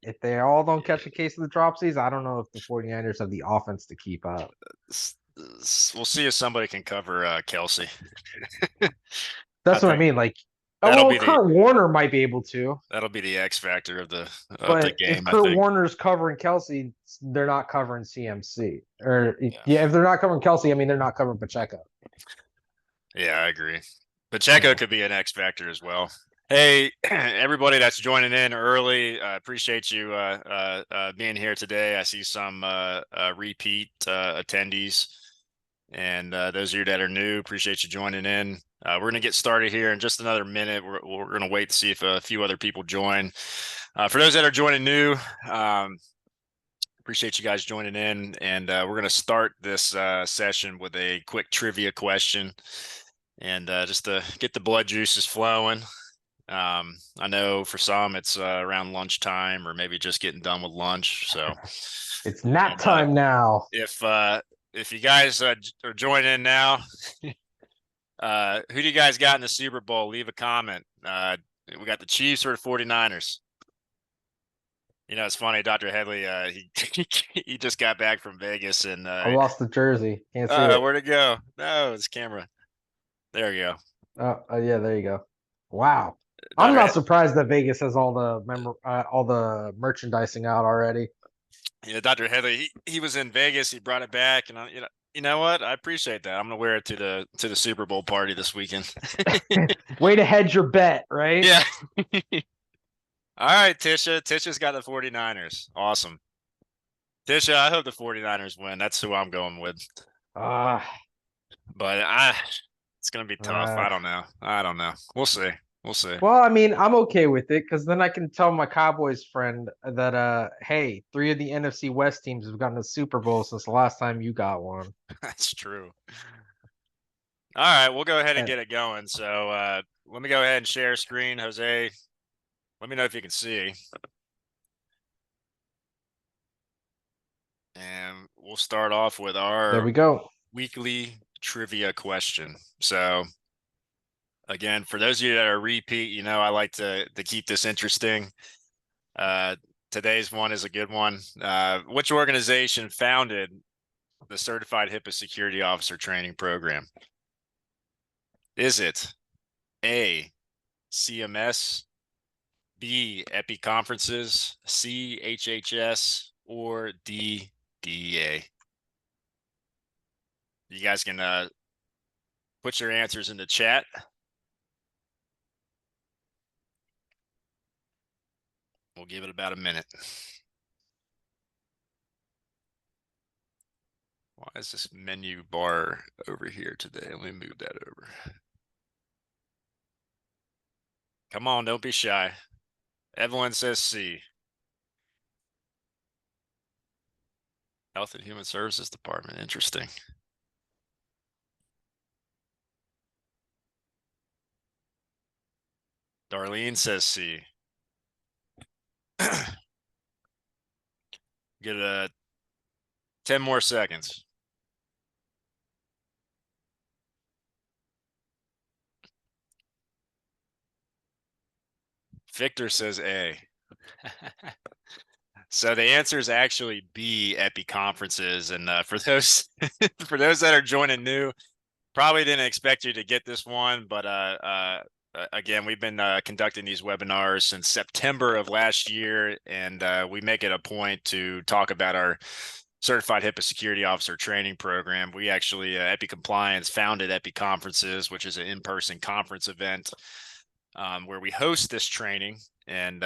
if they all don't catch a case of the dropsies, I don't know if the 49ers have the offense to keep up. We'll see if somebody can cover Kelsey. I That's what I think mean. Like, oh, that'll well, be the Kurt Warner might be able to, X factor of the but if game, I Kurt think. Warner's covering Kelsey, they're not covering CMC. Or Yeah. yeah, if they're not covering Kelsey, I mean they're not covering Pacheco. Yeah, I agree. Pacheco Yeah. could be an X factor as well. Hey, everybody that's joining in early, appreciate you being here today. I see some repeat attendees, and those of you that are new, appreciate you joining in. We're going to get started here in just another minute. We're going to wait to see if a few other people join. For those that are joining new, appreciate you guys joining in, and we're going to start this session with a quick trivia question, and just to get the blood juices flowing. I know for some it's around lunchtime or maybe just getting done with lunch. So It's nap time now. If you guys are joining in now, who do you guys got in the Super Bowl? Leave a comment. We got the Chiefs or the 49ers. You know, it's funny, Dr. Headley, he just got back from Vegas and I lost the jersey. Can't see it. where'd it go? No, it's camera. There you go. Yeah, there you go. Wow. I'm Dr. not surprised that Vegas has all the merchandising out already. Dr. Headley, he was in Vegas. He brought it back, and you know what? I appreciate that. I'm gonna wear it to the Super Bowl party this weekend. Way to hedge your bet, right? Yeah. All right, Tisha. Tisha's got the 49ers. Awesome. Tisha, I hope the 49ers win. That's who I'm going with. Uh, But it's gonna be tough. I don't know. We'll see. We'll see. well, I mean, I'm okay with it because then I can tell my Cowboys friend that hey, 3 of the NFC West teams have gotten a Super Bowl since the last time you got one. That's true. All right, we'll go ahead and And get it going. So let me go ahead and share screen. Jose, let me know if you can see. And we'll start off with there our we go. weekly trivia question. So again, for those of you that are repeat, you know, I like to keep this interesting. Today's one is a good one. Which organization founded the Certified HIPAA Security Officer Training Program? Is it A, CMS, B, EPICompliance, C, HHS, or D, DEA? You guys can put your answers in the chat. We'll give it about a minute. Why is this menu bar over here today? Let me move that over. Come on, don't be shy. Evelyn says C. Health and Human Services Department. Interesting. Darlene says C. Get 10 more seconds. Victor says A. So the answer is actually B, EPICompliance. And for those for those that are joining new, probably didn't expect you to get this one, but again, we've been conducting these webinars since September of last year, and we make it a point to talk about our Certified HIPAA Security Officer Training Program. We actually, EPICompliance founded EPICompliance, which is an in-person conference event where we host this training. And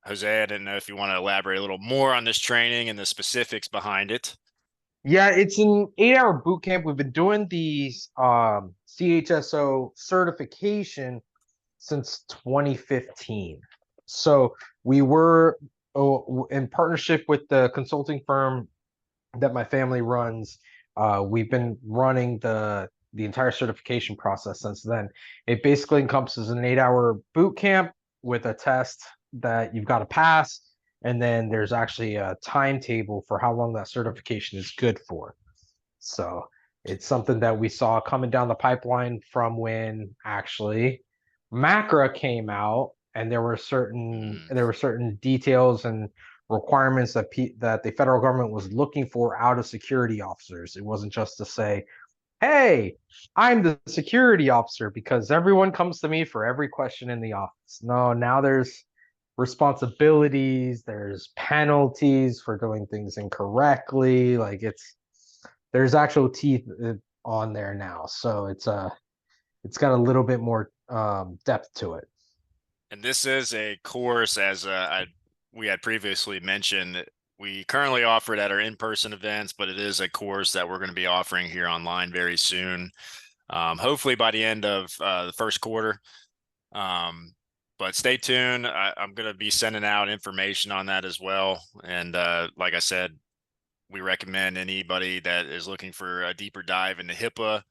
Jose, I didn't know if you want to elaborate a little more on this training and the specifics behind it. Yeah, it's an 8-hour boot camp. We've been doing these CHSO certification since 2015. So we were in partnership with the consulting firm that my family runs. We've been running the entire certification process since then. It basically encompasses an 8-hour boot camp with a test that you've got to pass, and then there's actually a timetable for how long that certification is good for. So it's something that we saw coming down the pipeline from when actually MACRA came out, and there were certain details and requirements that that the federal government was looking for out of security officers. It wasn't just to say, hey, I'm the security officer because everyone comes to me for every question in the office. No, now there's responsibilities, there's penalties for doing things incorrectly. Like there's actual teeth on there now. So it's got a little bit more depth to it. And this is a course, as we had previously mentioned. We currently offer it at our in-person events, but it is a course that we're going to be offering here online very soon. Hopefully by the end of the first quarter. But stay tuned. I'm going to be sending out information on that as well. And like I said, we recommend anybody that is looking for a deeper dive into HIPAA,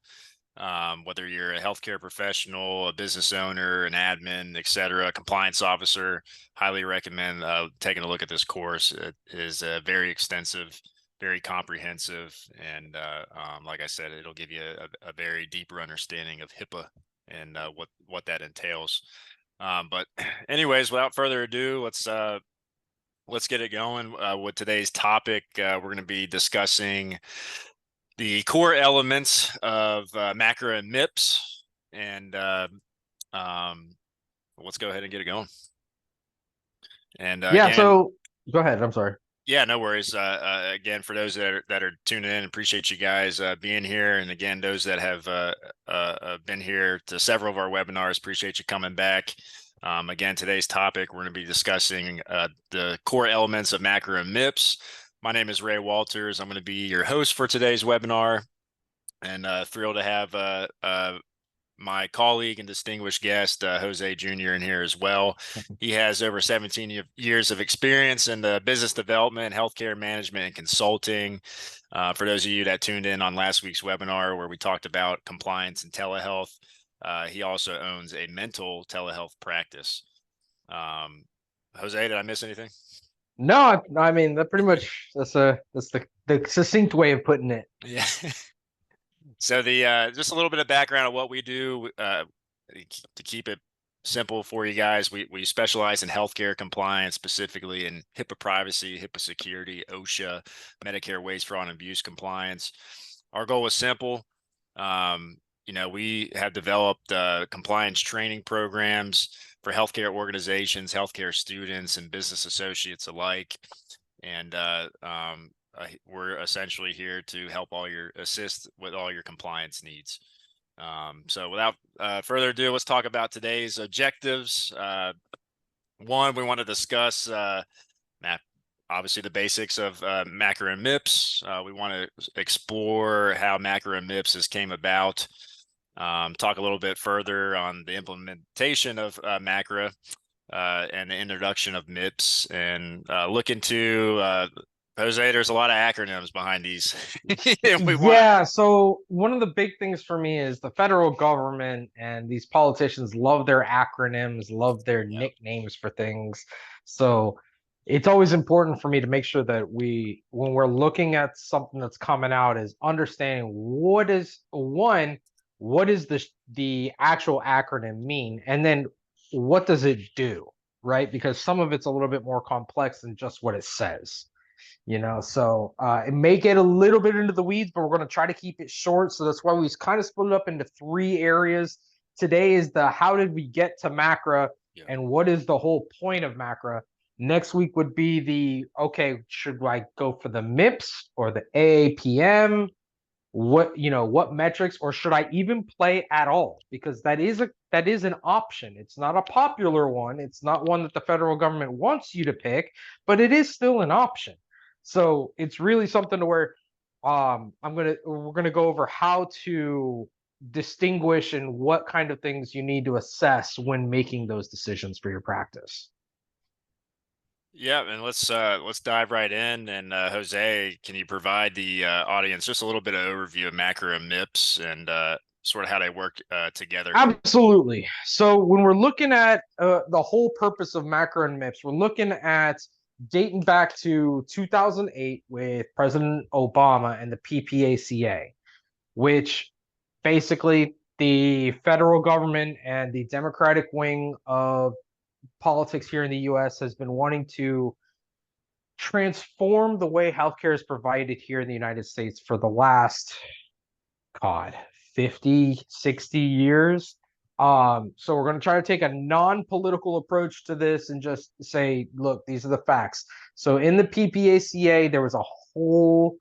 whether you're a healthcare professional, a business owner, an admin, etc., compliance officer, highly recommend taking a look at this course. It is very extensive, very comprehensive, and like I said, it'll give you a very deeper understanding of HIPAA and what that entails. But anyways, without further ado, let's get it going with today's topic. We're going to be discussing the core elements of MACRA and MIPS, and let's go ahead and get it going. And Yeah, again, so go ahead. I'm sorry. yeah, no worries. Again, for those that are tuning in, appreciate you guys being here. And again, those that have been here to several of our webinars, appreciate you coming back. Again, today's topic, we're going to be discussing the core elements of MACRA and MIPS. My name is Ray Walters. I'm going to be your host for today's webinar, and thrilled to have my colleague and distinguished guest, Jose Jr. in here as well. He has over 17 years of experience in the business development, healthcare management, and consulting. For those of you that tuned in on last week's webinar where we talked about compliance and telehealth, he also owns a mental telehealth practice. Jose, did I miss anything? No, I mean that's pretty much that's the succinct way of putting it. Yeah. So the just a little bit of background of what we do to keep it simple for you guys. We specialize in healthcare compliance, specifically in HIPAA privacy, HIPAA security, OSHA, Medicare waste, fraud, and abuse compliance. Our goal is simple. We have developed compliance training programs for healthcare organizations, healthcare students, and business associates alike. And we're essentially here to help assist with all your compliance needs. So without further ado, let's talk about today's objectives. One, we want to discuss obviously the basics of MACRA and MIPS. We want to explore how MACRA and MIPS came about. Talk a little bit further on the implementation of MACRA and the introduction of MIPS, and look into Jose, there's a lot of acronyms behind these. So one of the big things for me is the federal government and these politicians love their acronyms, love their nicknames for things. So it's always important for me to make sure that when we're looking at something that's coming out, is understanding what does the actual acronym mean, and then what does it do, right? Because some of it's a little bit more complex than just what it says. So it may get a little bit into the weeds, but we're going to try to keep it short. So that's why we kind of split it up into 3 areas. Today is the how did we get to MACRA and what is the whole point of MACRA. Next week would be should I go for the MIPS or the AAPM? What metrics, or should I even play at all? Because that is an option. It's not a popular one. It's not one that the federal government wants you to pick, but it is still an option. So it's really something to where we're gonna go over how to distinguish and what kind of things you need to assess when making those decisions for your practice. Yeah, and let's dive right in. And Jose, can you provide the audience just a little bit of overview of MACRA and MIPS and sort of how they work together? Absolutely. So when we're looking at the whole purpose of MACRA and MIPS, we're looking at dating back to 2008 with President Obama and the PPACA, which basically the federal government and the Democratic wing of politics here in the U.S. has been wanting to transformed the way healthcare is provided here in the United States for the last, God, 50, 60 years. So we're going to try to take a non-political approach to this and just say, look, these are the facts. So in the PPACA, there was a whole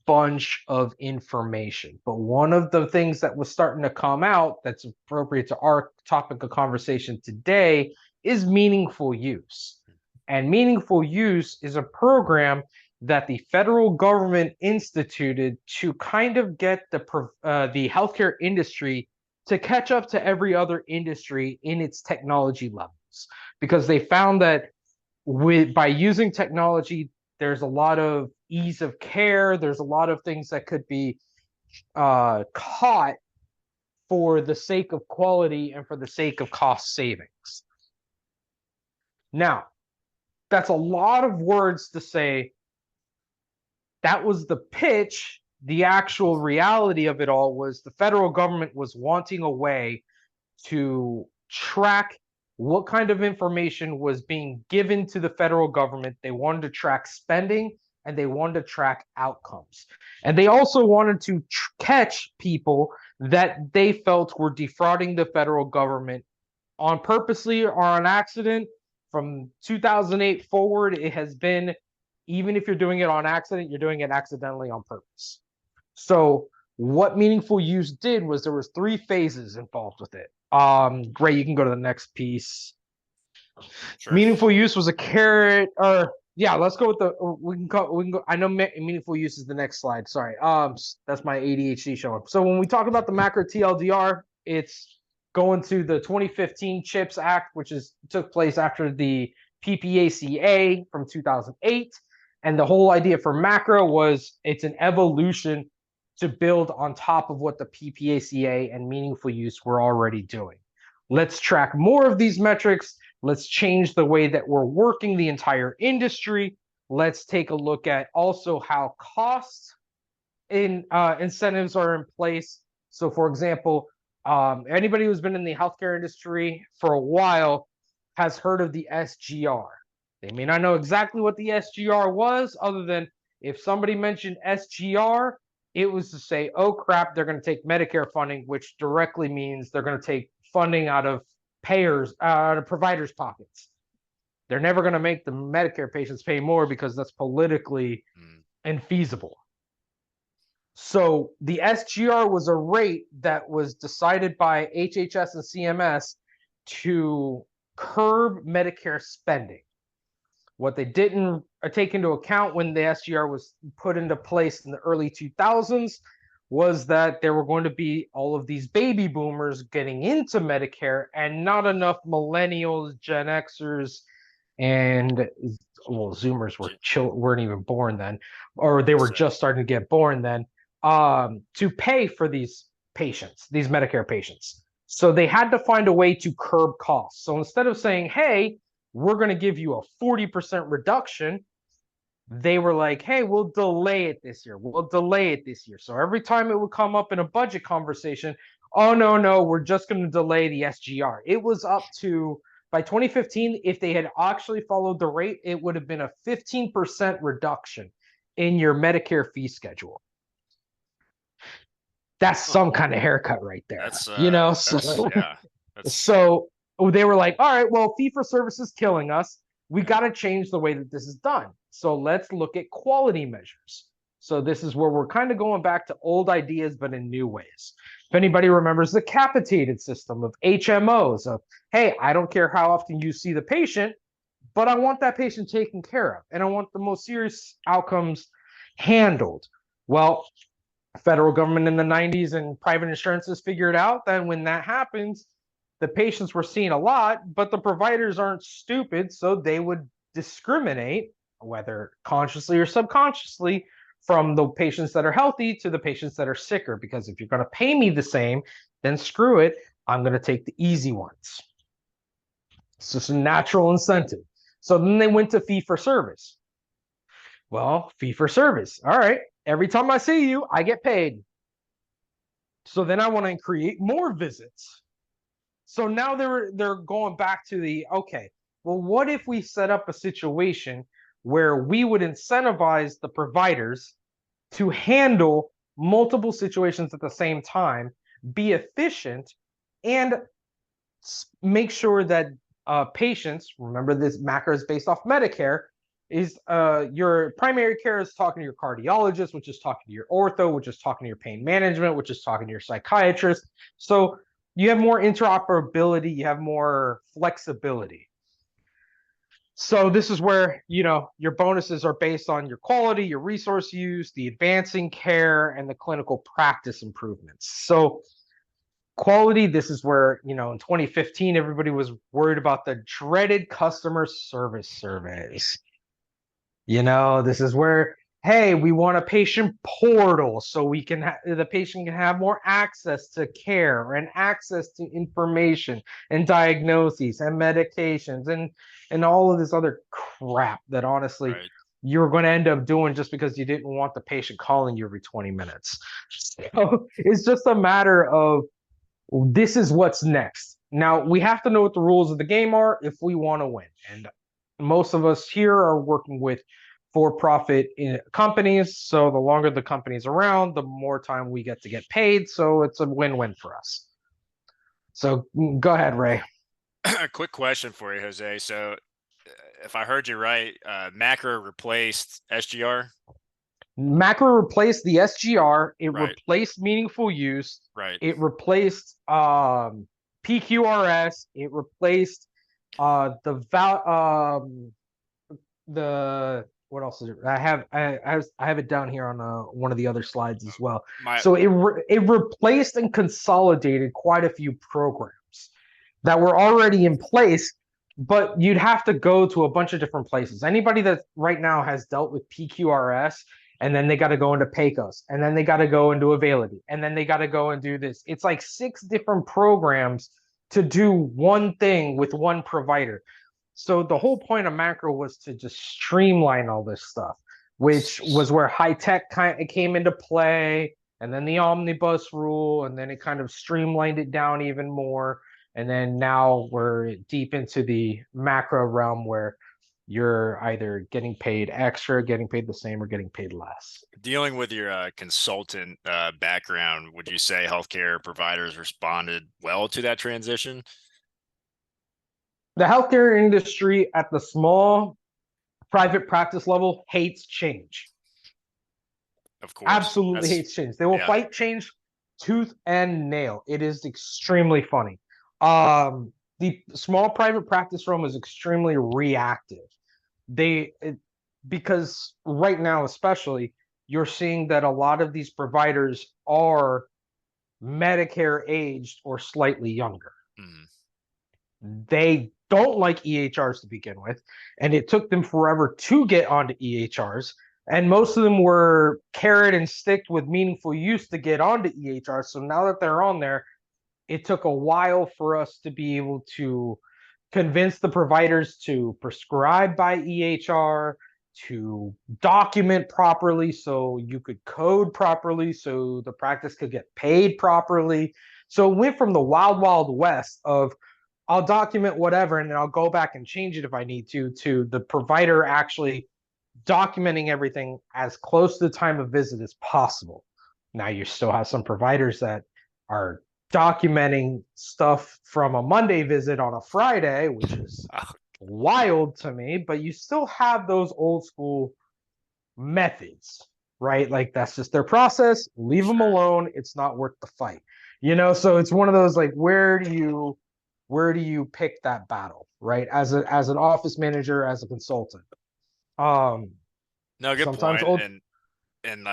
bunch of information. But one of the things that was starting to come out that's appropriate to our topic of conversation today is meaningful use. And meaningful use is a program that the federal government instituted to kind of get the healthcare industry to catch up to every other industry in its technology levels, because they found that by using technology, there's a lot of ease of care. There's a lot of things that could be caught for the sake of quality and for the sake of cost savings. Now, that's a lot of words to say. That was the pitch. The actual reality of it all was the federal government was wanting a way to track what kind of information was being given to the federal government. They wanted to track spending and they wanted to track outcomes. And they also wanted to catch people that they felt were defrauding the federal government on purposely or on accident. From 2008 forward, it has been, even if you're doing it on accident, you're doing it accidentally on purpose. So what meaningful use did was there was 3 phases involved with it. Great, you can go to the next piece. Sure. Meaningful use was a carrot, or yeah, let's go with the, we can go, I know meaningful use is the next slide. Sorry. That's my ADHD showing. So when we talk about the MACRA TLDR, it's going to the 2015 CHIPS Act, which took place after the PPACA from 2008. And the whole idea for MACRA was it's an evolution to build on top of what the PPACA and meaningful use were already doing. Let's track more of these metrics. Let's change the way that we're working the entire industry. Let's take a look at also how cost incentives are in place. So for example, anybody who's been in the healthcare industry for a while has heard of the SGR. They may not know exactly what the SGR was, other than if somebody mentioned SGR, it was to say, oh crap, they're going to take Medicare funding, which directly means they're going to take funding out of providers' pockets. They're never going to make the Medicare patients pay more because that's politically infeasible. So the SGR was a rate that was decided by HHS and CMS to curb Medicare spending. What they didn't take into account when the SGR was put into place in the early 2000s was that there were going to be all of these baby boomers getting into Medicare and not enough millennials, Gen Xers, and Zoomers weren't even born then, or they were just starting to get born then, to pay for these patients, these Medicare patients. So they had to find a way to curb costs. So instead of saying, hey, we're going to give you a 40% reduction, they were like, hey, we'll delay it this year. We'll delay it this year. So every time it would come up in a budget conversation, oh, no, we're just going to delay the SGR. It was up to, by 2015, if they had actually followed the rate, it would have been a 15% reduction in your Medicare fee schedule. That's some kind of haircut right there. So they were like, all right, well, fee for service is killing us. We got to change the way that this is done. So let's look at quality measures. So this is where we're kind of going back to old ideas, but in new ways. If anybody remembers the capitated system of HMOs, of, hey, I don't care how often you see the patient, but I want that patient taken care of, and I want the most serious outcomes handled. Well, federal government in the 90s and private insurances figured out that when that happens, the patients were seen a lot, but the providers aren't stupid, so they would discriminate, whether consciously or subconsciously, from the patients that are healthy to the patients that are sicker. Because if you're going to pay me the same, then screw it, I'm going to take the easy ones. It's just a natural incentive. So then they went to fee for service. Well, fee for service. All right, every time I see you, I get paid. So then I want to create more visits. So now they're going back to the, okay, well, what if we set up a situation where we would incentivize the providers to handle multiple situations at the same time, be efficient, and make sure that patients, remember this MACRA is based off Medicare, is your primary care is talking to your cardiologist, which is talking to your ortho, which is talking to your pain management, which is talking to your psychiatrist. So you have more interoperability, you have more flexibility. So this is where, your bonuses are based on your quality, your resource use, the advancing care, and the clinical practice improvements. So quality, this is where, in 2015, everybody was worried about the dreaded customer service surveys. This is where, hey, we want a patient portal so the patient can have more access to care and access to information and diagnoses and medications and all of this other crap that honestly you're going to end up doing just because you didn't want the patient calling you every 20 minutes. So it's just a matter of, this is what's next. Now, we have to know what the rules of the game are if we want to win. And most of us here are working with for-profit companies. So the longer the company's around, the more time we get to get paid. So it's a win-win for us. So go ahead, Ray. A quick question for you, Jose. So if I heard you right, MACRA replaced SGR? MACRA replaced the SGR. It replaced meaningful use. It replaced PQRS. It replaced the what else is it? I have it down here on one of the other slides as well. So it replaced and consolidated quite a few programs that were already in place, but you'd have to go to a bunch of different places. Anybody that right now has dealt with PQRS, and then they got to go into PACOS, and then they got to go into Availity, and then they got to go and do this. It's like 6 different programs to do one thing with one provider. So the whole point of MACRA was to just streamline all this stuff, which was where high tech kind of came into play, and then the omnibus rule, and then it kind of streamlined it down even more. And then now we're deep into the MACRA realm where you're either getting paid extra, getting paid the same, or getting paid less. Dealing with your consultant background, would you say healthcare providers responded well to that transition? The healthcare industry at the small private practice level hates change. Of course. Absolutely hates change. They will fight change tooth and nail. It is extremely funny. The small private practice realm is extremely reactive. Because right now, especially, you're seeing that a lot of these providers are Medicare aged or slightly younger. They don't like EHRs to begin with, and it took them forever to get onto EHRs. And most of them were carrot and sticked with meaningful use to get onto EHRs. So now that they're on there, it took a while for us to be able to convince the providers to prescribe by EHR, to document properly so you could code properly so the practice could get paid properly. So it went from the wild, wild west of I'll document whatever and then I'll go back and change it if I need to the provider actually documenting everything as close to the time of visit as possible. Now you still have some providers that are documenting stuff from a Monday visit on a Friday, which is wild to me, but you still have those old school methods, right? Like that's just their process. Leave them alone. It's not worth the fight, So it's one of those like, where do you pick that battle, right? As an office manager, as a consultant. No, good point. And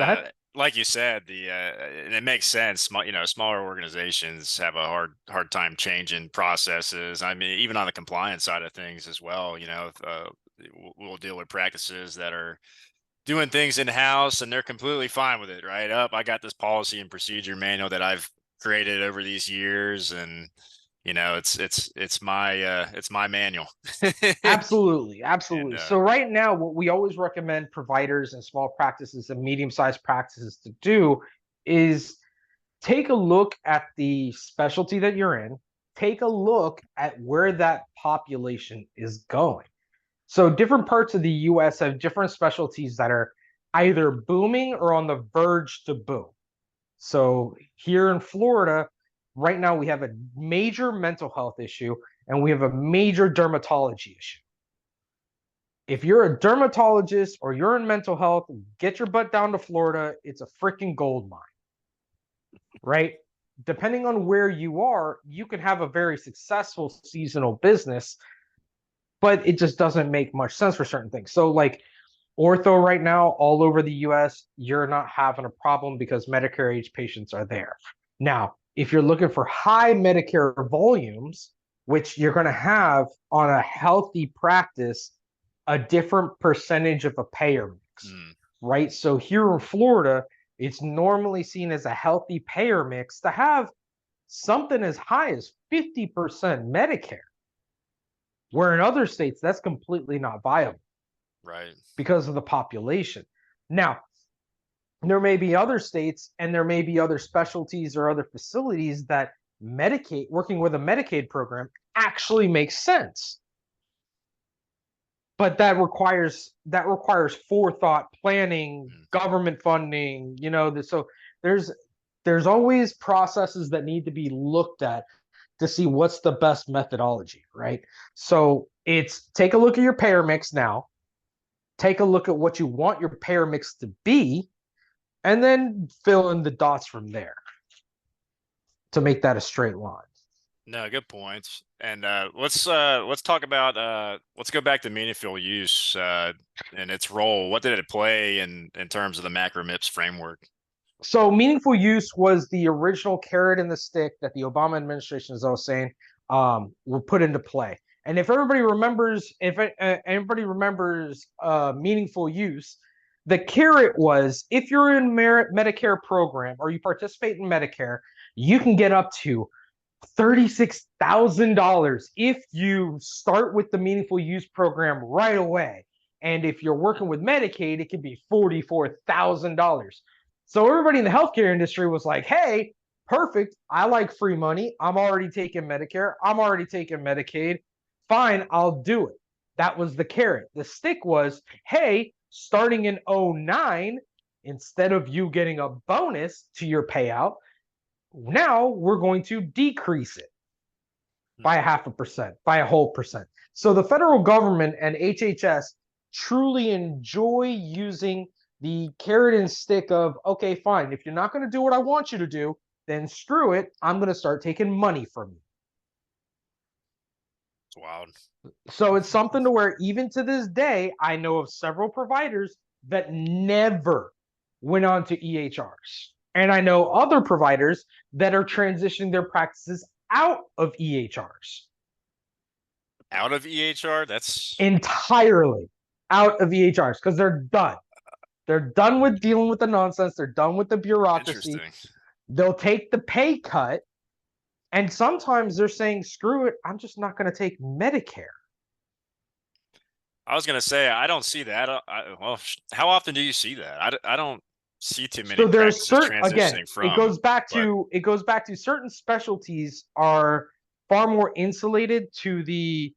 like you said, and it makes sense. Smaller organizations have a hard time changing processes. I mean, even on the compliance side of things as well. We'll deal with practices that are doing things in house, and they're completely fine with it. Right up, I got this policy and procedure manual that I've created over these years, and it's my manual. Absolutely. And, so right now, what we always recommend providers and small practices and medium-sized practices to do is take a look at the specialty that you're in, take a look at where that population is going. So different parts of the US have different specialties that are either booming or on the verge to boom. So here in Florida, right now we have a major mental health issue and we have a major dermatology issue. If you're a dermatologist or you're in mental health, get your butt down to Florida. It's a freaking gold mine, right? Depending on where you are, you can have a very successful seasonal business, but it just doesn't make much sense for certain things. So, like ortho right now, all over the US, you're not having a problem because Medicare age patients are there. Now, if you're looking for high Medicare volumes, which you're going to have on a healthy practice, a different percentage of a payer mix, right? So here in Florida, it's normally seen as a healthy payer mix to have something as high as 50% Medicare, where in other states, that's completely not viable. Right. Because of the population. Now, there may be other states and there may be other specialties or other facilities that Medicaid, working with a Medicaid program, actually makes sense. But that requires forethought, planning, government funding, so there's always processes that need to be looked at to see what's the best methodology, right? So it's take a look at your payer mix now, take a look at what you want your payer mix to be, and then fill in the dots from there to make that a straight line. No, good points. And let's talk about let's go back to meaningful use and its role. What did it play in terms of the MACRA MIPS framework? So meaningful use was the original carrot and the stick that the Obama administration, as I was saying, were put into play. And if everybody remembers, meaningful use, the carrot was if you're in Medicare program or you participate in Medicare, you can get up to $36,000 if you start with the meaningful use program right away. And if you're working with Medicaid, it can be $44,000. So everybody in the healthcare industry was like, hey, perfect. I like free money. I'm already taking Medicare. I'm already taking Medicaid. Fine, I'll do it. That was the carrot. The stick was, hey, starting in 2009, instead of you getting a bonus to your payout, now we're going to decrease it by 0.5%, by a whole percent. So the federal government and HHS truly enjoy using the carrot and stick of, okay, fine, if you're not going to do what I want you to do, then screw it. I'm going to start taking money from you. It's wild. So it's something to where even to this day, I know of several providers that never went on to EHRs. And I know other providers that are transitioning their practices out of EHRs. Out of EHR? That's entirely out of EHRs because they're done. They're done with dealing with the nonsense. They're done with the bureaucracy. interesting. They'll take the pay cut. And sometimes they're saying, screw it, I'm just not going to take Medicare. I was going to say, I don't see that. Well, how often do you see that? I don't see too many So there's practices certain, transitioning again, from. it goes back to certain specialties are far more insulated to the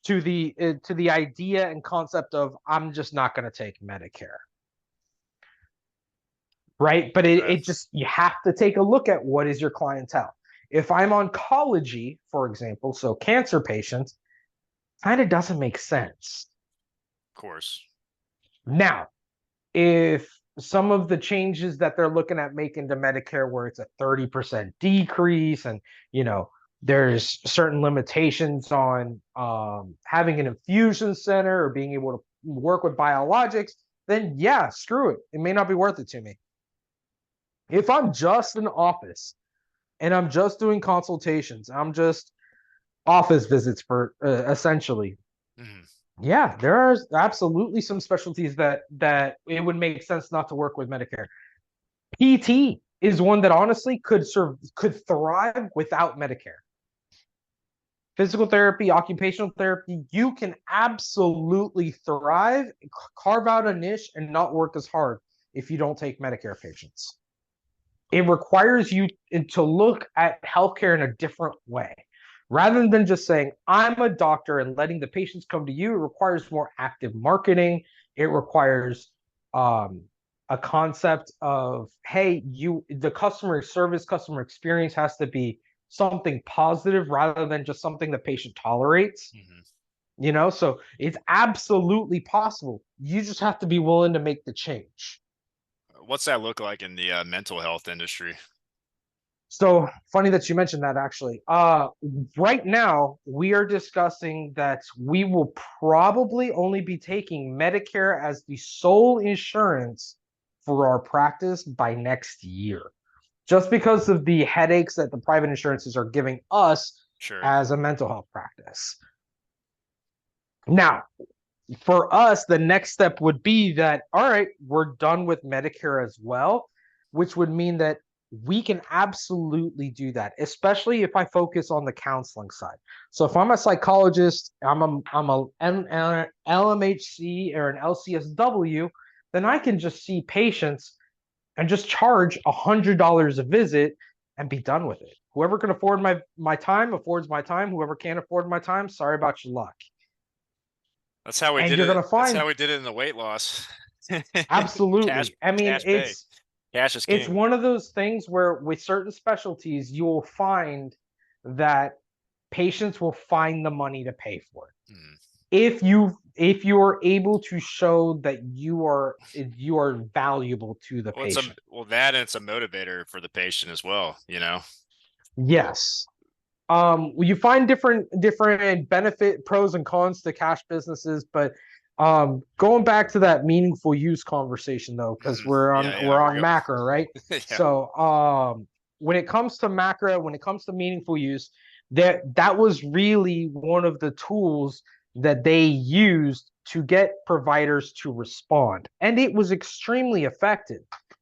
to the idea and concept of I'm just not going to take Medicare. Right? But it just, you have to take a look at what is your clientele. If I'm oncology, for example, so cancer patients, kind of doesn't make sense. Of course. Now, if some of the changes that they're looking at making to Medicare, where it's a 30% decrease, and there's certain limitations on having an infusion center or being able to work with biologics, then yeah, screw it. It may not be worth it to me. If I'm just an office and I'm just doing consultations, I'm just office visits for essentially. Yeah, there are absolutely some specialties that it would make sense not to work with Medicare. PT is one that honestly could thrive without Medicare. Physical therapy, occupational therapy, you can absolutely thrive, carve out a niche, and not work as hard if you don't take Medicare patients. It requires you to look at healthcare in a different way, Rather than just saying, I'm a doctor and letting the patients come to you, it requires more active marketing. It requires a concept of, hey, the customer service, customer experience has to be something positive rather than just something the patient tolerates. So it's absolutely possible. You just have to be willing to make the change. What's that look like in the mental health industry? So funny that you mentioned that actually. Right now we are discussing that we will probably only be taking Medicare as the sole insurance for our practice by next year. Just because of the headaches that the private insurances are giving us as a mental health practice. Now, for us, the next step would be that, all right, we're done with Medicare as well, which would mean that we can absolutely do that, especially if I focus on the counseling side. So if I'm a psychologist, I'm a LMHC or an LCSW, then I can just see patients and just charge $100 a visit and be done with it. Whoever can afford my time affords my time. Whoever can't afford my time, sorry about your luck. That's how we And did you're it. gonna That's find how we did it in the weight loss. absolutely. I mean, Cash pay. Cash is it's king. one of those things where with certain specialties, you will find that patients will find the money to pay for it. If you are able to show that you are valuable to the patient. That and it's a motivator for the patient as well, Yes. You find different benefit pros and cons to cash businesses, but going back to that meaningful use conversation though, because we're on MACRA, right? Yeah. So when it comes to MACRA, when it comes to meaningful use, that was really one of the tools that they used to get providers to respond, and it was extremely effective.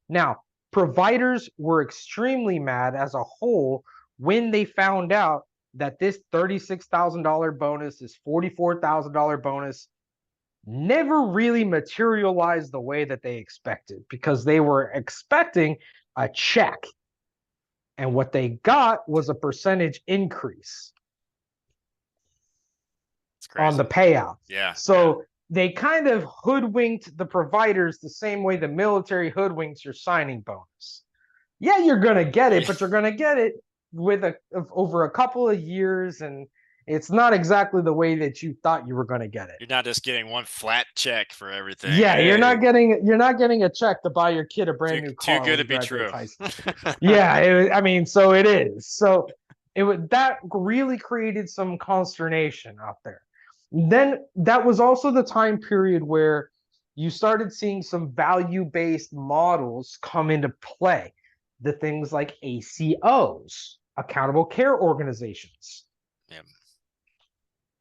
Now, providers were extremely mad as a whole when they found out that this $36,000 bonus, this $44,000 bonus, never really materialized the way that they expected, because they were expecting a check. And what they got was a percentage increase on the payout. Yeah. So they kind of hoodwinked the providers the same way the military hoodwinks your signing bonus. Yeah, you're going to get it, but you're going to get it with over a couple of years, and it's not exactly the way that you thought you were going to get it. You're not just getting one flat check for everything. Yeah, you're not getting a check to buy your kid a brand new car. Too good to be true. Yeah, so it is. So that really created some consternation out there. Then that was also the time period where you started seeing some value-based models come into play. The things like ACOs, accountable care organizations. Yeah.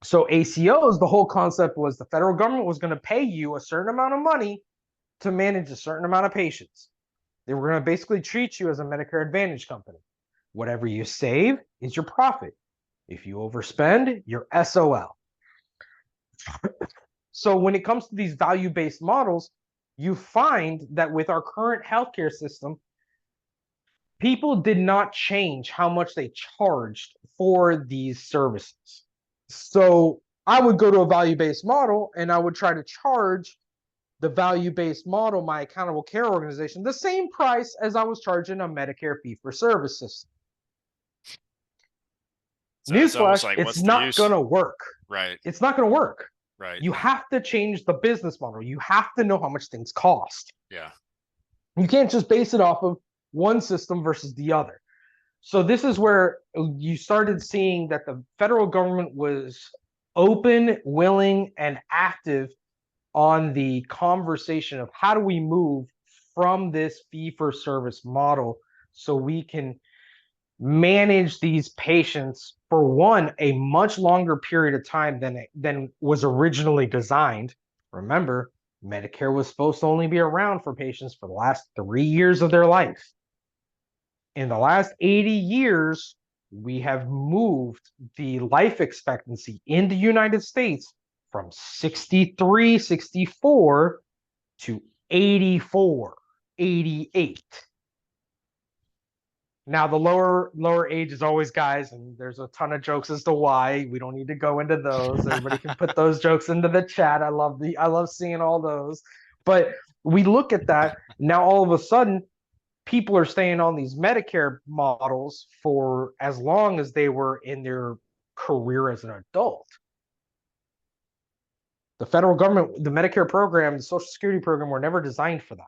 So ACOs, the whole concept was the federal government was going to pay you a certain amount of money to manage a certain amount of patients. They were going to basically treat you as a Medicare Advantage company. Whatever you save is your profit. If you overspend, you're SOL. So when it comes to these value-based models, you find that with our current healthcare system, people did not change how much they charged for these services. So I would go to a value-based model and I would try to charge the value-based model, my accountable care organization, the same price as I was charging a Medicare fee-for-service system. So newsflash, it's not going to work. Right. It's not going to work. Right. You have to change the business model. You have to know how much things cost. Yeah. You can't just base it off of one system versus the other. So this is where you started seeing that the federal government was open, willing, and active on the conversation of how do we move from this fee-for-service model so we can manage these patients for one, a much longer period of time than was originally designed. Remember, Medicare was supposed to only be around for patients for the last 3 years of their life. In the last 80 years, we have moved the life expectancy in the United States from 63, 64 to 84, 88. Now the lower age is always guys, and there's a ton of jokes as to why. We don't need to go into those. Everybody can put those jokes into the chat. I love seeing all those. But we look at that now. All of a sudden, people are staying on these Medicare models for as long as they were in their career as an adult. The federal government, the Medicare program, the Social Security program were never designed for that.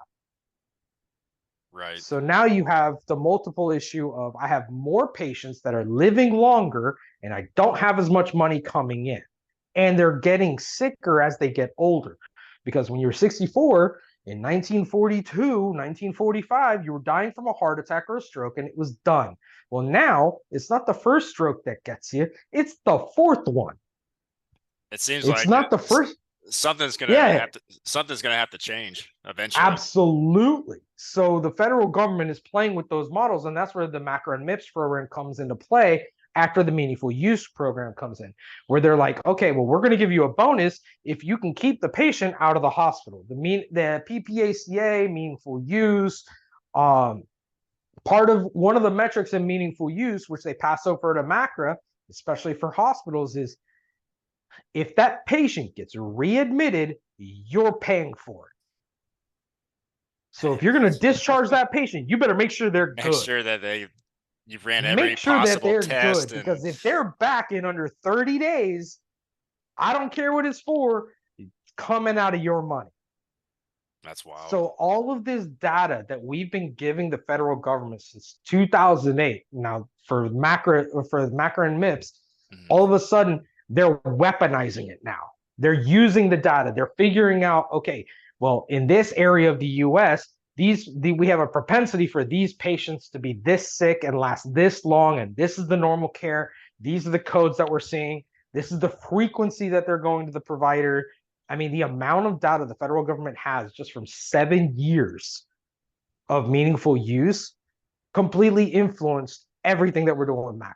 Right. So now you have the multiple issue of I have more patients that are living longer and I don't have as much money coming in. And they're getting sicker as they get older. Because when you're 64, in 1942, 1945, you were dying from a heart attack or a stroke and it was done. Well, now it's not the first stroke that gets you, it's the fourth one. It seems It's like not the first. something's gonna Yeah, have to change eventually. absolutely. So the federal government is playing with those models, and that's where the MACRA and MIPS program comes into play after the meaningful use program comes in, where they're like, okay, well, we're going to give you a bonus if you can keep the patient out of the hospital. The PPACA, meaningful use, part of one of the metrics in meaningful use, which they pass over to MACRA, especially for hospitals, is if that patient gets readmitted, you're paying for it. So if you're going to discharge that patient, you better make sure they're good. Make sure that you've ran every Make sure that possible they're test. good, because if they're back in under 30 days, I don't care what it's for, it's coming out of your money. That's wild. So all of this data that we've been giving the federal government since 2008, now for MACRA and MIPS, all of a sudden they're weaponizing it now. They're using the data. They're figuring out, okay, well, in this area of the US, we have a propensity for these patients to be this sick and last this long, and this is the normal care. These are the codes that we're seeing. This is the frequency that they're going to the provider. I mean, the amount of data the federal government has just from 7 years of meaningful use completely influenced everything that we're doing with MACRA.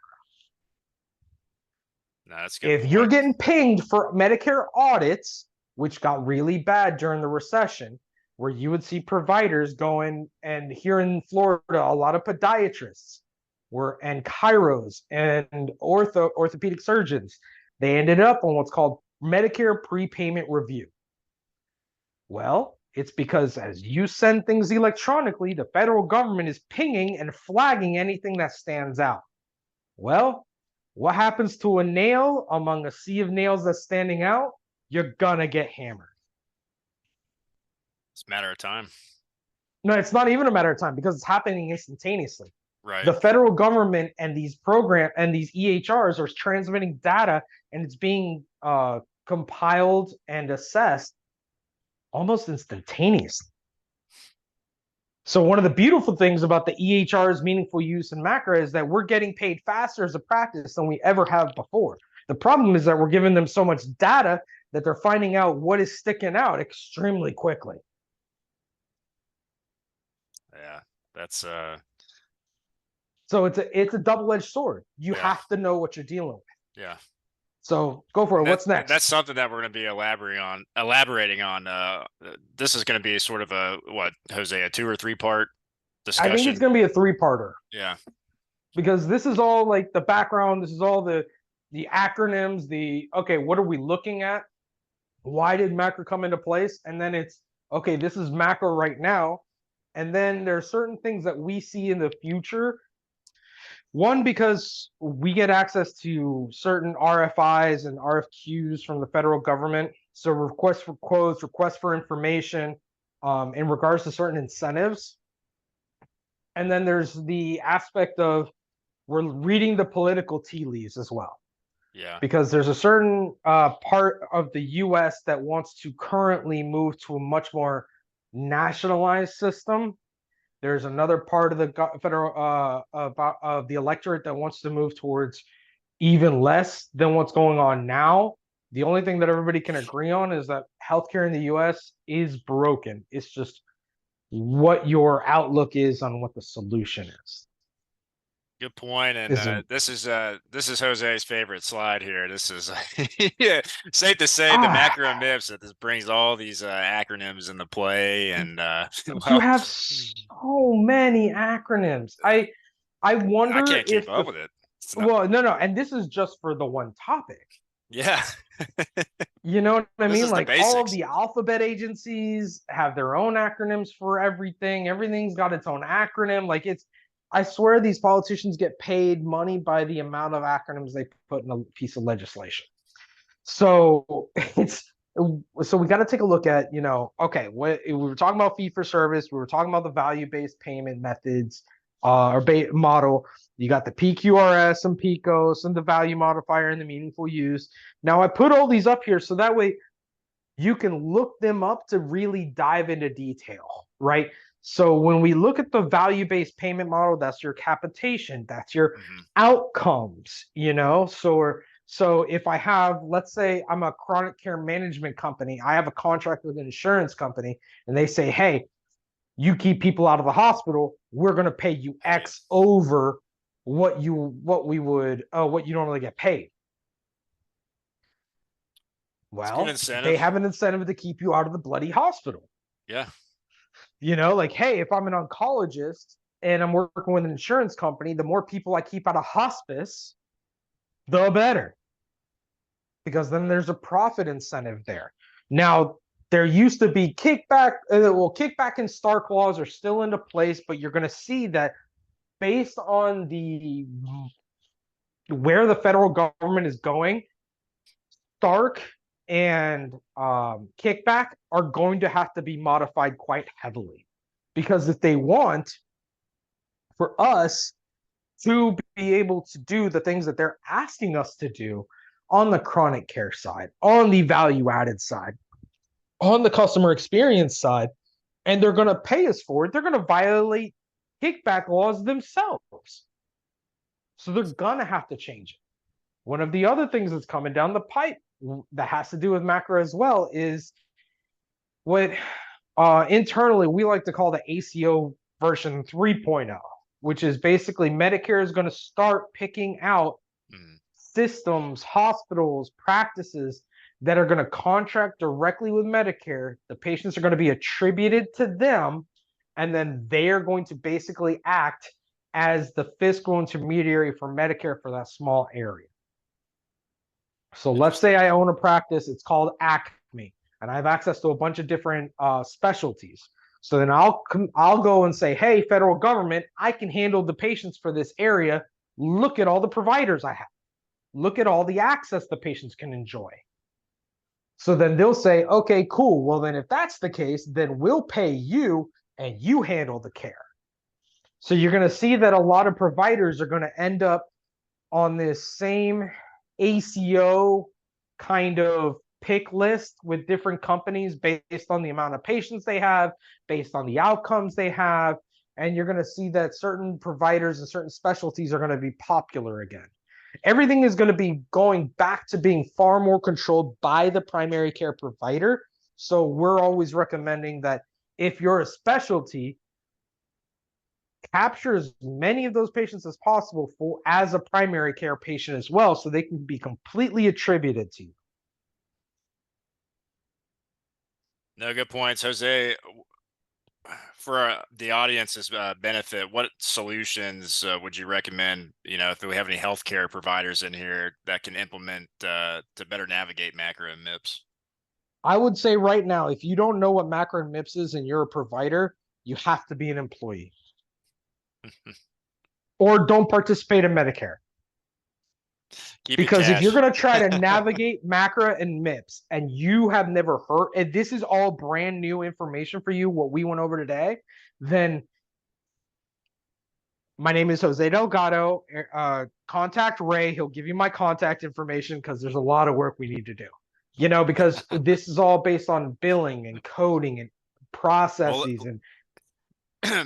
No, that's a good if point. You're getting pinged for Medicare audits, which got really bad during the recession, where you would see providers going, and here in Florida, a lot of podiatrists and chiros and orthopedic surgeons, they ended up on what's called Medicare prepayment review. Well, it's because as you send things electronically, the federal government is pinging and flagging anything that stands out. Well, what happens to a nail among a sea of nails that's standing out? You're gonna get hammered. It's a matter of time. No, it's not even a matter of time, because it's happening instantaneously. Right. The federal government and these EHRs are transmitting data, and it's being compiled and assessed almost instantaneously. So one of the beautiful things about the EHR's meaningful use in MACRA is that we're getting paid faster as a practice than we ever have before. The problem is that we're giving them so much data that they're finding out what is sticking out extremely quickly. Yeah, that's so it's a double-edged sword. You have to know what you're dealing with. Yeah. So go for it. What's next? That's something that we're going to be elaborating on. This is going to be sort of Jose, a 2 or 3 part discussion? I think it's going to be a 3-parter. Yeah. Because this is all like the background. This is all the acronyms, okay, what are we looking at? Why did MACRA come into place? And then it's, okay, this is MACRA right now. And then there are certain things that we see in the future. One, because we get access to certain RFIs and RFQs from the federal government. So requests for quotes, requests for information in regards to certain incentives. And then there's the aspect of we're reading the political tea leaves as well. Yeah. Because there's a certain part of the U.S. that wants to currently move to a much more nationalized system. There's another part of the federal of the electorate that wants to move towards even less than what's going on now. The only thing that everybody can agree on is that healthcare in the U.S. is broken. It's just what your outlook is on what the solution is. Good point. And this is Jose's favorite slide here. This is yeah, safe to say the MACRA and MIPS, that this brings all these acronyms into play. And you have so many acronyms. I I wonder can't keep if up with it. well, no, and this is just for the one topic. Yeah. You know what I This mean? is the Like all of basics. the alphabet agencies have their own acronyms for everything. Everything's got its own acronym. Like I swear these politicians get paid money by the amount of acronyms they put in a piece of legislation. So so we got to take a look at, okay, we were talking about fee for service, we were talking about the value-based payment methods or model. You got the PQRS and PICOS and the value modifier and the meaningful use. Now I put all these up here so that way you can look them up to really dive into detail, right? So when we look at the value-based payment model, that's your capitation, that's your outcomes, so if I have, let's say I'm a chronic care management company, I have a contract with an insurance company, and they say, hey, you keep people out of the hospital, we're going to pay you X over what you normally get paid. Well, they have an incentive to keep you out of the bloody hospital. Yeah. Like, hey, if I'm an oncologist and I'm working with an insurance company, the more people I keep out of hospice, the better. Because then there's a profit incentive there. Now, there used to be kickback. Kickback and Stark laws are still into place, but you're going to see that based on where the federal government is going, Stark and kickback are going to have to be modified quite heavily. Because if they want for us to be able to do the things that they're asking us to do on the chronic care side, on the value added side, on the customer experience side, and they're going to pay us for it, they're going to violate kickback laws themselves. So they're going to have to change it. One of the other things that's coming down the pipe that has to do with MACRA as well is what internally we like to call the ACO version 3.0, which is basically Medicare is going to start picking out systems, hospitals, practices that are going to contract directly with Medicare. The patients are going to be attributed to them, and then they are going to basically act as the fiscal intermediary for Medicare for that small area. So let's say I own a practice, it's called Acme, and I have access to a bunch of different specialties. So then I'll go and say, hey, federal government, I can handle the patients for this area. Look at all the providers I have. Look at all the access the patients can enjoy. So then they'll say, okay, cool. Well, then if that's the case, then we'll pay you and you handle the care. So you're going to see that a lot of providers are going to end up on this same ACO kind of pick list with different companies based on the amount of patients they have, based on the outcomes they have. And you're going to see that certain providers and certain specialties are going to be popular again. Everything is going to be going back to being far more controlled by the primary care provider. So we're always recommending that if you're a specialty, capture as many of those patients as possible as a primary care patient as well, so they can be completely attributed to you. No, good points, Jose. For the audience's benefit, what solutions would you recommend? If we have any healthcare providers in here that can implement to better navigate MACRA and MIPS? I would say right now, if you don't know what MACRA and MIPS is and you're a provider, you have to be an employee. Or don't participate in Medicare. Because if you're going to try to navigate MACRA and MIPS and you have never heard, and this is all brand new information for you, what we went over today, then my name is Jose Delgado. Contact Ray. He'll give you my contact information because there's a lot of work we need to do. Because this is all based on billing and coding and processes and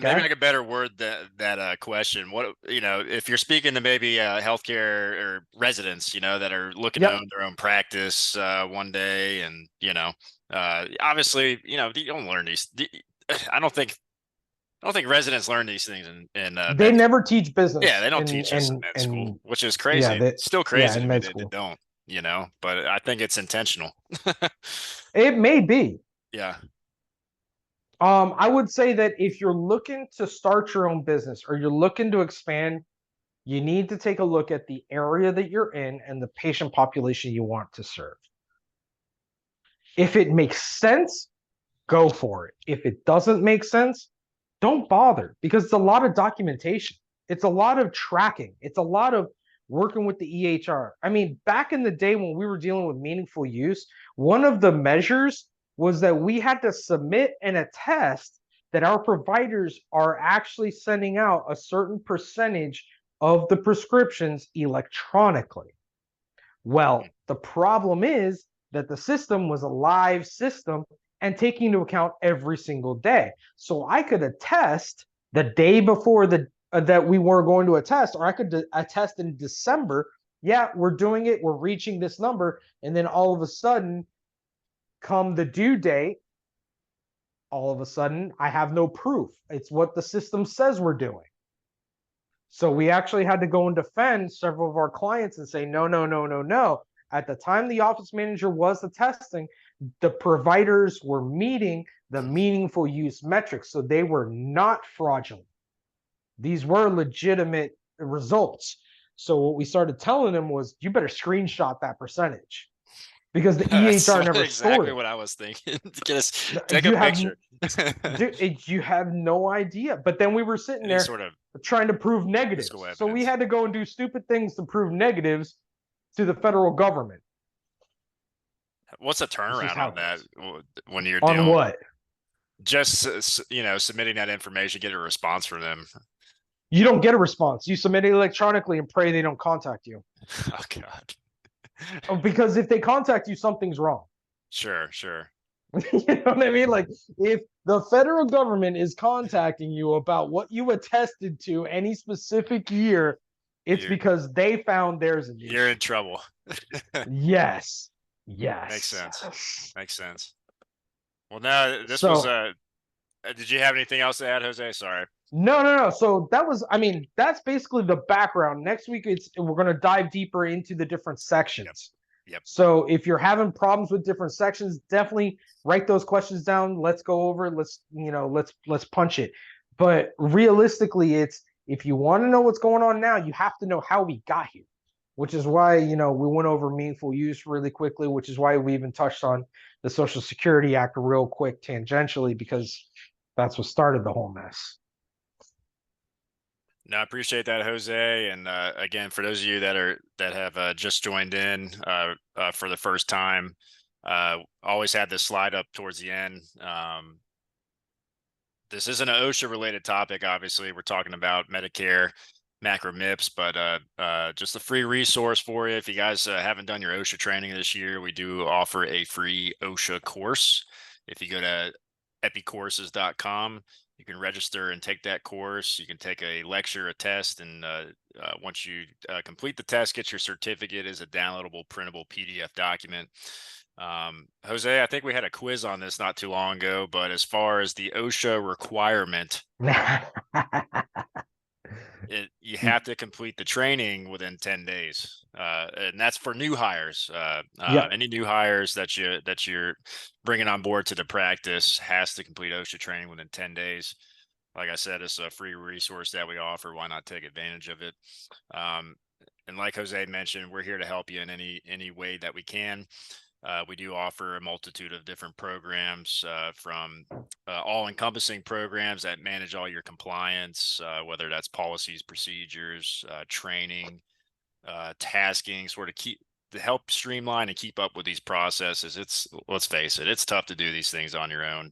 maybe like a better word that question. What if you're speaking to maybe healthcare or residents, that are looking to own their own practice one day, and obviously, you don't learn these. I don't think residents learn these things in they never teach business. Yeah, they don't teach us in med school, which is crazy. Yeah, it's still crazy to me that they don't. But I think it's intentional. It may be. Yeah. I would say that if you're looking to start your own business or you're looking to expand, you need to take a look at the area that you're in and the patient population you want to serve. If it makes sense, go for it. If it doesn't make sense, don't bother because it's a lot of documentation. It's a lot of tracking. It's a lot of working with the EHR. I mean, back in the day when we were dealing with meaningful use, one of the measures was that we had to submit and attest that our providers are actually sending out a certain percentage of the prescriptions electronically. Well, the problem is that the system was a live system and taking into account every single day. So I could attest the day before that we were going to attest, or I could attest in December. Yeah, we're doing it. We're reaching this number, and then all of a sudden, come the due date, all of a sudden I have no proof. It's what the system says we're doing. So we actually had to go and defend several of our clients and say, no, no, no, no, no. At the time the office manager was attesting, the providers were meeting the meaningful use metrics. So they were not fraudulent. These were legitimate results. So what we started telling them was, you better screenshot that percentage because the That's EHR never stored exactly it. what I was thinking. Get us take a You have picture. dude, you have no idea. But then we were sitting Any there sort of trying to prove physical negatives. So we evidence. had to go and do stupid things to prove negatives to the federal government. What's a This is turnaround how on it that goes. when you're On dealing what? just submitting that information, get a response from them? You don't get a response. You submit it electronically and pray they don't contact you. Oh God. Oh, because if they contact you, something's wrong. Sure. You know what I mean? Like if the federal government is contacting you about what you attested to any specific year, it's You're because they found there's an you're issue. in trouble. Yes. Makes Yes. sense. Makes sense. Well, now this was So did you have anything else to add, Jose? Sorry. no. So that was, I mean, that's basically the background. Next week, we're going to dive deeper into the different Yep. sections. Yep. So if you're having problems with different sections, definitely write those questions down. Let's go over it. Let's punch it. But realistically, it's if you want to know what's going on now, you have to know how we got here, which is why we went over meaningful use really quickly, which is why we even touched on the Social Security Act real quick tangentially because that's what started the whole mess. No, I appreciate that, Jose. And again, for those of you that have just joined in for the first time, always had this slide up towards the end. This isn't an OSHA related topic. Obviously, we're talking about Medicare, MACRA MIPS, but just a free resource for you. If you guys haven't done your OSHA training this year, we do offer a free OSHA course. If you go to epicourses.com, you can register and take that course. You can take a lecture, a test, and once you complete the test, get your certificate as a downloadable, printable PDF document. Jose, I think we had a quiz on this not too long ago, but as far as the OSHA requirement, you have to complete the training within 10 days. And that's for new hires. Yep. Any new hires that you're bringing on board to the practice has to complete OSHA training within 10 days. Like I said, it's a free resource that we offer. Why not take advantage of it? And like Jose mentioned, we're here to help you in any way that we can. We do offer a multitude of different programs from all-encompassing programs that manage all your compliance, whether that's policies, procedures, training, tasking, sort of to help streamline and keep up with these processes. Let's face it, it's tough to do these things on your own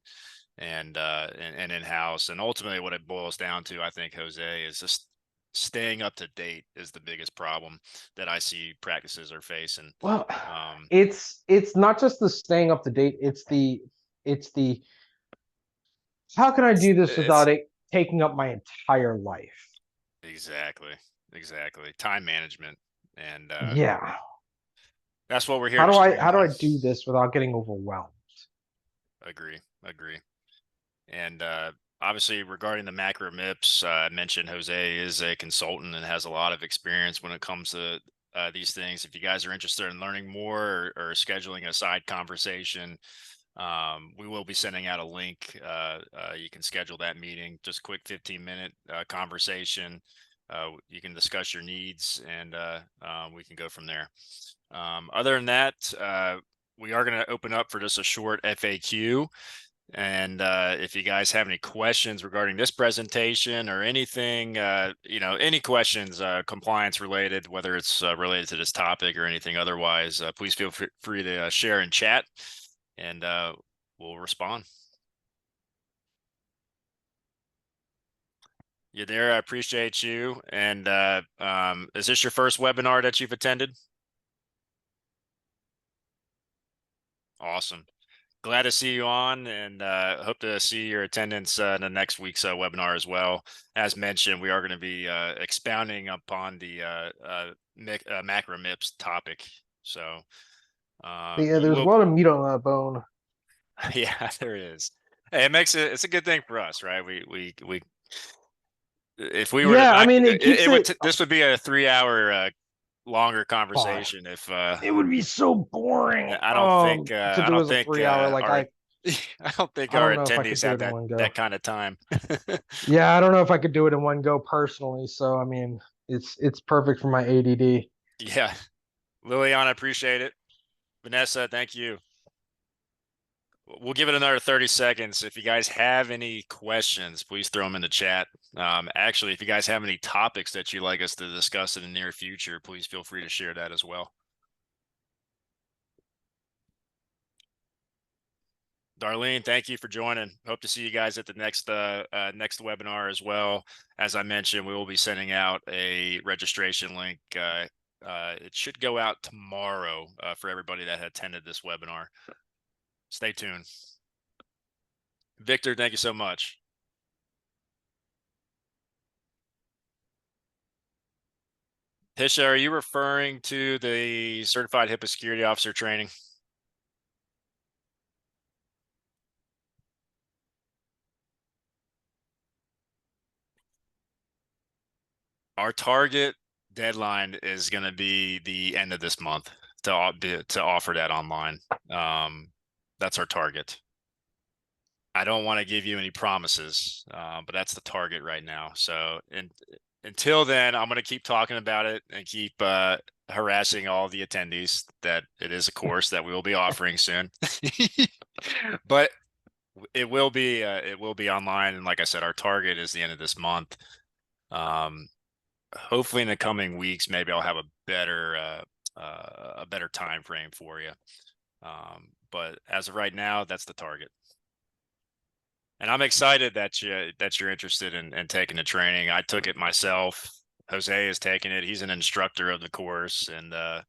and in-house. And ultimately what it boils down to, I think, Jose, is just staying up to date is the biggest problem that I see practices are facing. Well, it's not just the staying up to date. It's the how can I do this It's without it taking up my entire life? exactly time management, and Yeah. that's what we're here How to do I streamline. do this without getting overwhelmed? Agree. And obviously regarding the macro MIPS, I mentioned Jose is a consultant and has a lot of experience when it comes to these things. If you guys are interested in learning more or scheduling a side conversation, We will be sending out a link. You can schedule that meeting, just quick 15-minute conversation. You can discuss your needs, and we can go from there. Other than that, we are going to open up for just a short FAQ. And if you guys have any questions regarding this presentation or anything, any questions compliance related, whether it's related to this topic or anything otherwise, please feel free to share in chat, and we'll respond. You there? I appreciate you. And is this your first webinar that you've attended? Awesome. Glad to see you on, and hope to see your attendance in the next week's webinar as well. As mentioned, we are going to be expounding upon the MACRA MIPS topic. So Yeah, there's a lot of meat on that bone. Yeah, there is. Hey, it's a good thing for us, right? We if we were to I not, mean, it keeps this would be a 3-hour longer conversation if it would be so boring. I don't think to I do don't as a think 3 hour, like our I don't think I our don't know if I could attendees do have it in one go. that kind of time. Yeah, I don't know if I could do it in one go personally. So I mean, it's perfect for my ADD. Yeah, Liliana, I appreciate it. Vanessa, thank you. We'll give it another 30 seconds. If you guys have any questions, please throw them in the chat. Actually, if you guys have any topics that you'd like us to discuss in the near future, please feel free to share that as well. Darlene, thank you for joining. Hope to see you guys at the next webinar as well. As I mentioned, we will be sending out a registration link. It should go out tomorrow for everybody that had attended this webinar. Stay tuned. Victor, thank you so much. Hisha, are you referring to the Certified HIPAA Security Officer training? Our target deadline is going to be the end of this month to offer that online. That's our target. I don't want to give you any promises, but that's the target right now. So, until then, I'm going to keep talking about it and keep harassing all the attendees that it is a course that we will be offering soon. But it will be online, and like I said, our target is the end of this month. Hopefully in the coming weeks, maybe I'll have a better time frame for you. But as of right now, that's the target. And I'm excited that you're interested in taking the training. I took it myself. Jose is taking it. He's an instructor of the course, and I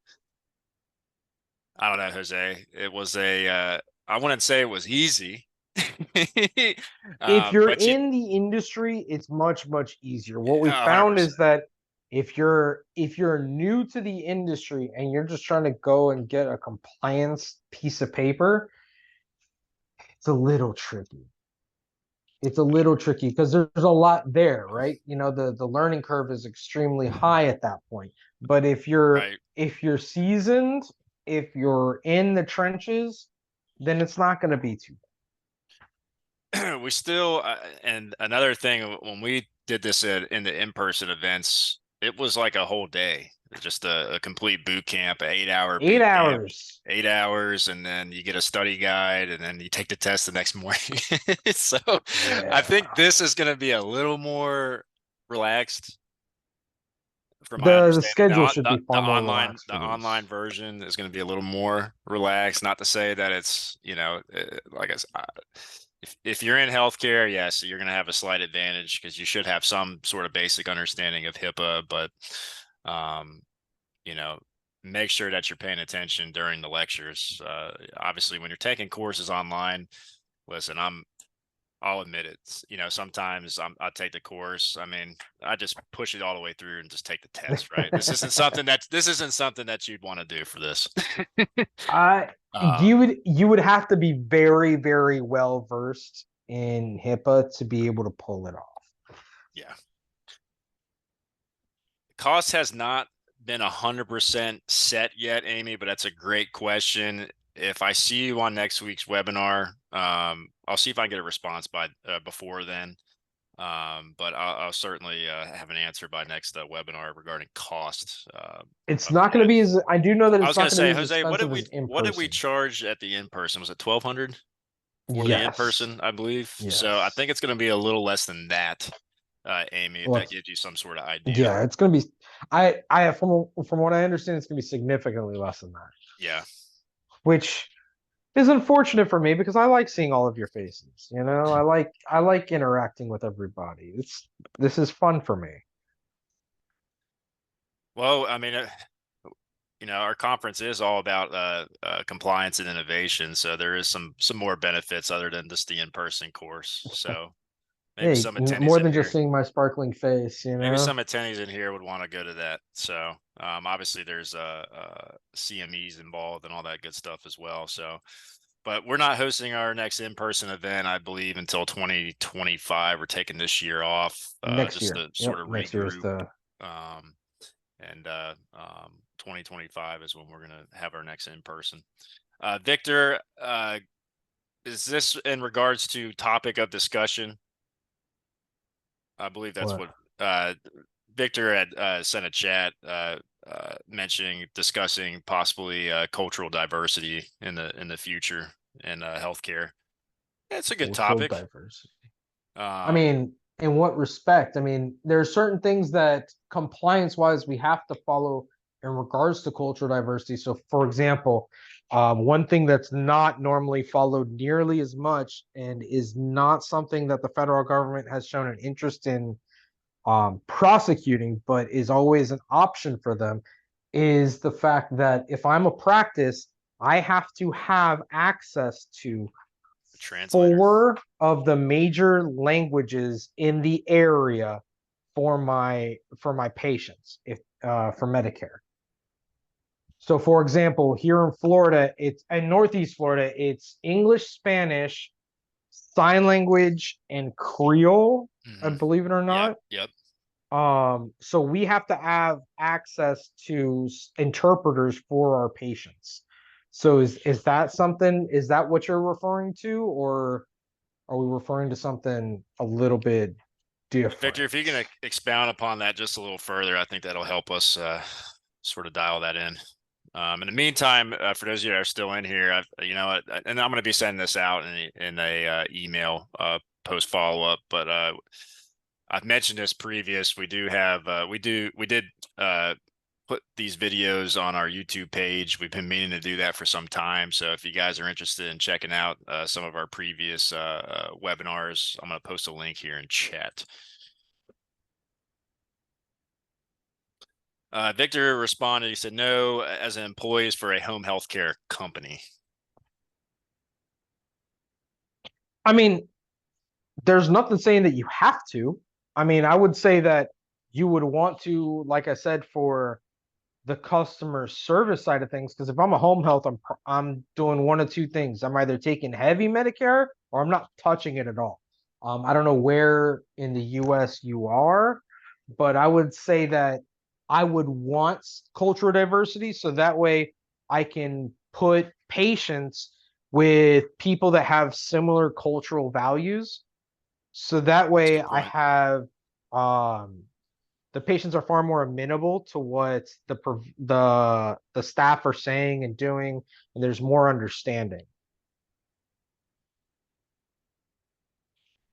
don't know, Jose. It was I wouldn't say it was easy. If you're in the industry, it's much easier. What we found is that if you're new to the industry and you're just trying to go and get a compliance piece of paper, it's a little tricky. It's a little tricky because there's a lot there, right? You know, the learning curve is extremely high at that point. But if you're seasoned, if you're in the trenches, then it's not going to be too bad. We still and another thing, when we did this in the in-person events, it was like a whole day, just a complete boot camp, 8-hour boot 8 camp, hours. 8 hours, and then you get a study guide, and then you take the test the next morning. So yeah. I think this is going to be a little more relaxed. From my The understanding, schedule should be far more online relaxed. The online version is going to be a little more relaxed. Not to say that it's, like I said, if you're in healthcare, yes, you're going to have a slight advantage because you should have some sort of basic understanding of HIPAA, but make sure that you're paying attention during the lectures. Obviously, when you're taking courses online, listen, I'll admit it. Sometimes I take the course. I mean, I just push it all the way through and just take the test. Right? This isn't something that you'd want to do for this. You would have to be very well versed in HIPAA to be able to pull it off. Yeah. Cost has not been 100% set yet, Amy, but that's a great question. if I see you on next week's webinar, I'll see if I can get a response by before then. But I'll certainly have an answer by next webinar regarding cost. It's not going to be as, I do know that I it's was not gonna going to be say, as Jose, expensive as in what did we person. charge at the in person? Was it 1,200 for the in Yes. person? I believe. Yes. So I think it's going to be a little less than that, Amy. If Well, that gives you some sort of idea. yeah, it's going to be. I from what I understand, it's going to be significantly less than that. Yeah. Which is unfortunate for me because I like seeing all of your faces. You know, I like interacting with everybody. This is fun for me. Well, I mean, our conference is all about compliance and innovation, so there is some more benefits other than just the in-person course. So maybe Hey, some attendees more in than here, just seeing my sparkling face, you maybe know. some attendees in here would want to go to that. So obviously there's CMEs involved and all that good stuff as well. So, but we're not hosting our next in-person event, I believe, until 2025. We're taking this year off Next just year, to sort of next year is regroup. the 2025 is when we're going to have our next in-person. Victor, is this in regards to topic of discussion? I believe that's what Victor had sent a chat mentioning discussing possibly cultural diversity in the future in healthcare. It's a good topic. diversity. I mean, in what respect? I mean, there are certain things that compliance-wise we have to follow in regards to cultural diversity. So, for example, one thing that's not normally followed nearly as much and is not something that the federal government has shown an interest in prosecuting, but is always an option for them, is the fact that if I'm a practice, I have to have access to translator. 4 of the major languages in the area for my patients, if for Medicare. So, for example, here in Florida, it's in Northeast Florida, it's English, Spanish, sign language, and Creole. Mm-hmm. Believe it or not. Yep. So we have to have access to interpreters for our patients. So is that something? Is that what you're referring to, or are we referring to something a little bit different? Victor, if you can expound upon that just a little further, I think that'll help us sort of dial that in. In the meantime, for those of you that are still in here, and I'm going to be sending this out in a email post follow up. But I've mentioned this previous. We do have we did put these videos on our YouTube page. We've been meaning to do that for some time. So if you guys are interested in checking out some of our previous webinars, I'm going to post a link here in chat. Victor responded, he said, no, as an employee is for a home healthcare company. I mean, there's nothing saying that you have to. I mean, I would say that you would want to, like I said, for the customer service side of things, because if I'm a home health, I'm doing one of two things. I'm either taking heavy Medicare or I'm not touching it at all. I don't know where in the US you are, but I would say that I would want cultural diversity so that way I can put patients with people that have similar cultural values. So that way I have the patients are far more amenable to what the staff are saying and doing, and there's more understanding.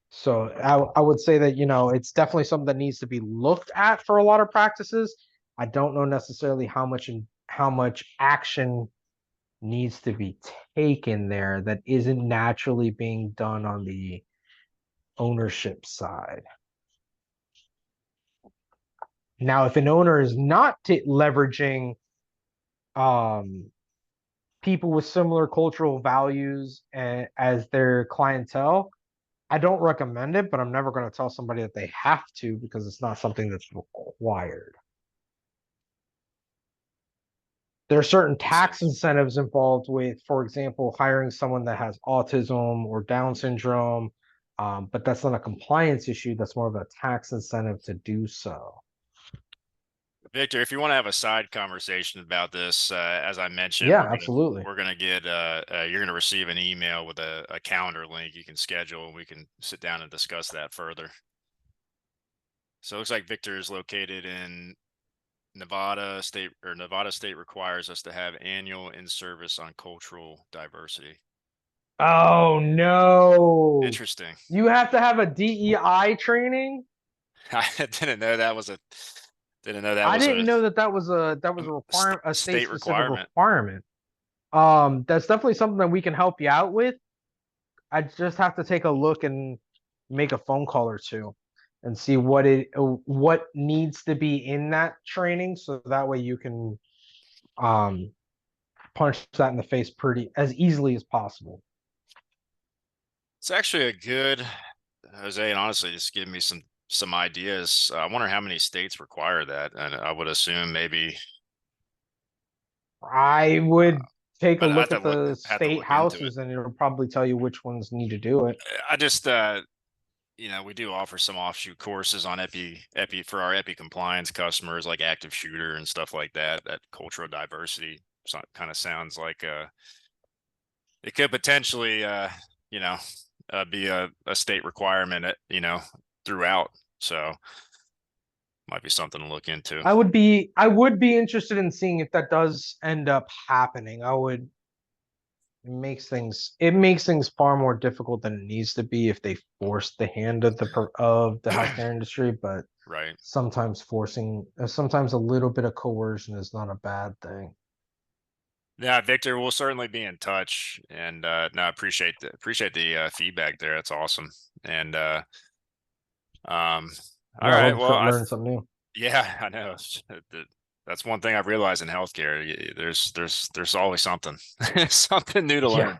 So I would say that, it's definitely something that needs to be looked at for a lot of practices. I don't know necessarily how much action needs to be taken there that isn't naturally being done on the ownership side. Now, if an owner is not leveraging people with similar cultural values as their clientele, I don't recommend it, but I'm never going to tell somebody that they have to because it's not something that's required. There are certain tax incentives involved with, for example, hiring someone that has autism or Down syndrome, but that's not a compliance issue. That's more of a tax incentive to do so. Victor, if you want to have a side conversation about this, as I mentioned, Yeah, absolutely. we're gonna get you're gonna receive an email with a calendar link you can schedule, and we can sit down and discuss that further. So it looks like Victor is located in Nevada State, or Nevada State requires us to have annual in-service on cultural diversity. Oh no. Interesting. You have to have a DEI training? I didn't know that I was didn't know that that was a requirement, a state state specific requirement. requirement. That's definitely something that we can help you out with. I just have to take a look and make a phone call or two and see what needs to be in that training, so that way you can um punch that in the face pretty as easily as possible. It's actually a good, Jose, and honestly, just give me some ideas. I wonder how many states require that, and I would assume maybe. I would take a But I look at the have to state look into it. houses and it'll probably tell you which ones need to do it. I just we do offer some offshoot courses on epi for our EPICompliance customers, like active shooter and stuff like that. That cultural diversity kind of sounds like it could potentially be a state requirement throughout. So might be something to look into. I would be interested in seeing if that does end up happening. It makes things far more difficult than it needs to be if they force the hand of the healthcare industry, but Right. sometimes a little bit of coercion is not a bad thing. Yeah, Victor, we'll certainly be in touch, and no, I appreciate the feedback there. That's awesome. And um, all Yeah, I right. love Well, learning something new. yeah, I know. That's one thing I've realized in healthcare. There's always something, something new to Yeah, learn.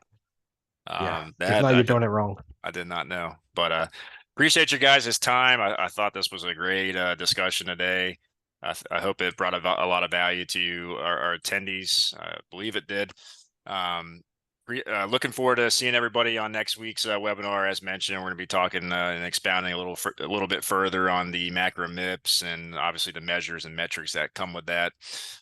yeah. If That not, you're doing it wrong. I did not know, but appreciate you guys' time. I thought this was a great discussion today. I hope it brought a lot of value to you, our attendees. I believe it did. Um, Looking forward to seeing everybody on next week's webinar. As mentioned, we're going to be talking and expounding a little bit further on the MACRA MIPS and obviously the measures and metrics that come with that.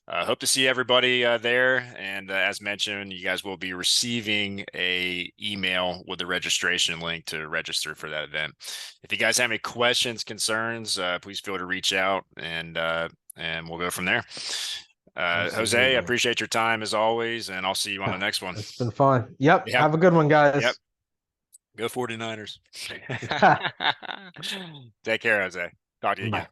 Hope to see everybody there. And as mentioned, you guys will be receiving a email with the registration link to register for that event. If you guys have any questions, concerns, please feel to reach out, and we'll go from there. Jose, I Absolutely. appreciate your time as always, and I'll see you on the next one. It's been fun. Yep. Yep. Have a good one, Yep. guys. Go 49ers. Take care, Jose. Talk to you again. Bye.